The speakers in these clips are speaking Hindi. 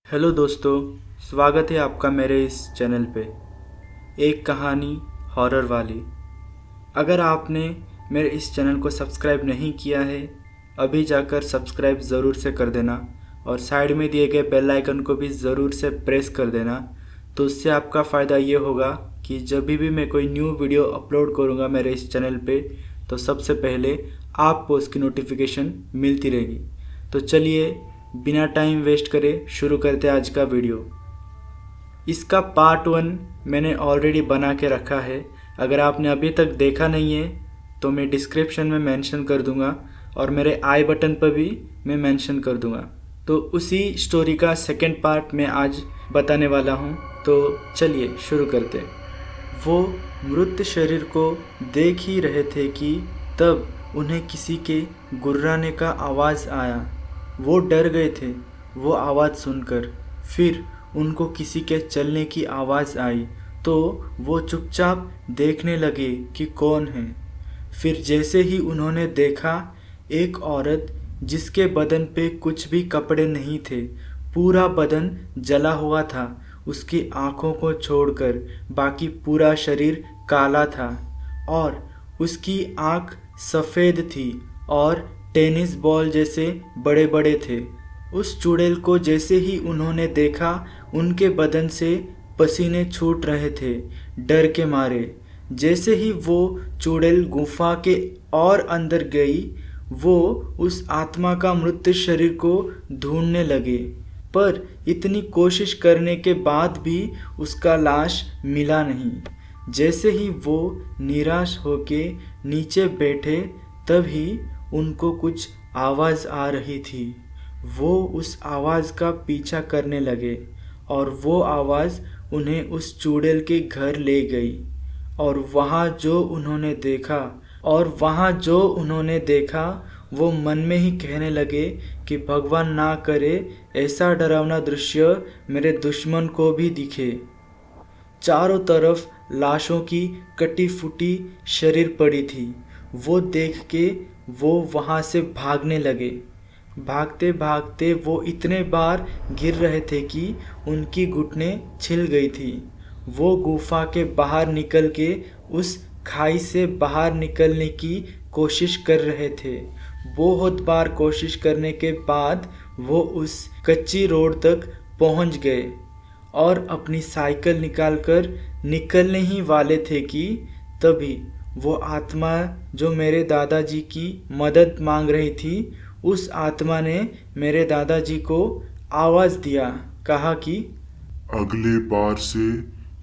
हेलो दोस्तों, स्वागत है आपका मेरे इस चैनल पे। एक कहानी हॉरर वाली। अगर आपने मेरे इस चैनल को सब्सक्राइब नहीं किया है, अभी जाकर सब्सक्राइब ज़रूर से कर देना और साइड में दिए गए बेल आइकन को भी ज़रूर से प्रेस कर देना। तो उससे आपका फ़ायदा ये होगा कि जब भी मैं कोई न्यू वीडियो अपलोड करूँगा मेरे इस चैनल पे, तो सबसे पहले आपको उसकी नोटिफिकेशन मिलती रहेगी। तो चलिए बिना टाइम वेस्ट करे शुरू करते हैं आज का वीडियो। इसका पार्ट 1 मैंने ऑलरेडी बना के रखा है। अगर आपने अभी तक देखा नहीं है तो मैं डिस्क्रिप्शन में मेंशन कर दूंगा और मेरे आई बटन पर भी मैं मेंशन कर दूंगा। तो उसी स्टोरी का सेकंड पार्ट मैं आज बताने वाला हूं। तो चलिए शुरू करते हैं। वो मृत शरीर को देख ही रहे थे कि तब उन्हें किसी के गुर्राने का आवाज़ आया। वो डर गए थे वो आवाज़ सुनकर। फिर उनको किसी के चलने की आवाज़ आई तो वो चुपचाप देखने लगे कि कौन है। फिर जैसे ही उन्होंने देखा, एक औरत जिसके बदन पे कुछ भी कपड़े नहीं थे, पूरा बदन जला हुआ था। उसकी आँखों को छोड़कर बाकी पूरा शरीर काला था और उसकी आँख सफ़ेद थी और टेनिस बॉल जैसे बड़े बड़े थे। उस चुड़ैल को जैसे ही उन्होंने देखा, उनके बदन से पसीने छूट रहे थे डर के मारे। जैसे ही वो चुड़ैल गुफा के और अंदर गई, वो उस आत्मा का मृत शरीर को ढूंढने लगे, पर इतनी कोशिश करने के बाद भी उसका लाश मिला नहीं। जैसे ही वो निराश होके नीचे बैठे, तभी उनको कुछ आवाज़ आ रही थी। वो उस आवाज़ का पीछा करने लगे और वो आवाज़ उन्हें उस चुड़ैल के घर ले गई। और वहाँ जो उन्होंने देखा वो मन में ही कहने लगे कि भगवान ना करे ऐसा डरावना दृश्य मेरे दुश्मन को भी दिखे। चारों तरफ लाशों की कटी फूटी शरीर पड़ी थी। वो देख के वो वहाँ से भागने लगे। भागते भागते वो इतने बार गिर रहे थे कि उनकी घुटने छिल गई थी। वो गुफा के बाहर निकल के उस खाई से बाहर निकलने की कोशिश कर रहे थे। बहुत बार कोशिश करने के बाद वो उस कच्ची रोड तक पहुंच गए और अपनी साइकिल निकालकर निकलने ही वाले थे कि तभी वो आत्मा जो मेरे दादाजी की मदद मांग रही थी, उस आत्मा ने मेरे दादाजी को आवाज़ दिया, कहा कि अगले बार से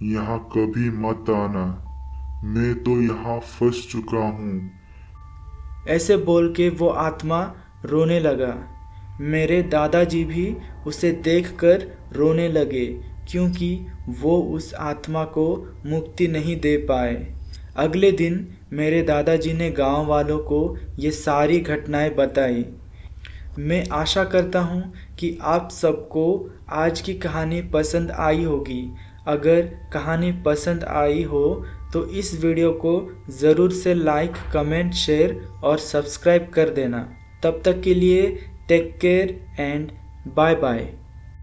यहाँ कभी मत आना, मैं तो यहाँ फंस चुका हूँ। ऐसे बोल के वो आत्मा रोने लगा। मेरे दादाजी भी उसे देखकर रोने लगे, क्योंकि वो उस आत्मा को मुक्ति नहीं दे पाए। अगले दिन मेरे दादाजी ने गांव वालों को ये सारी घटनाएं बताई। मैं आशा करता हूँ कि आप सबको आज की कहानी पसंद आई होगी। अगर कहानी पसंद आई हो तो इस वीडियो को ज़रूर से लाइक, कमेंट, शेयर और सब्सक्राइब कर देना। तब तक के लिए take care and bye bye.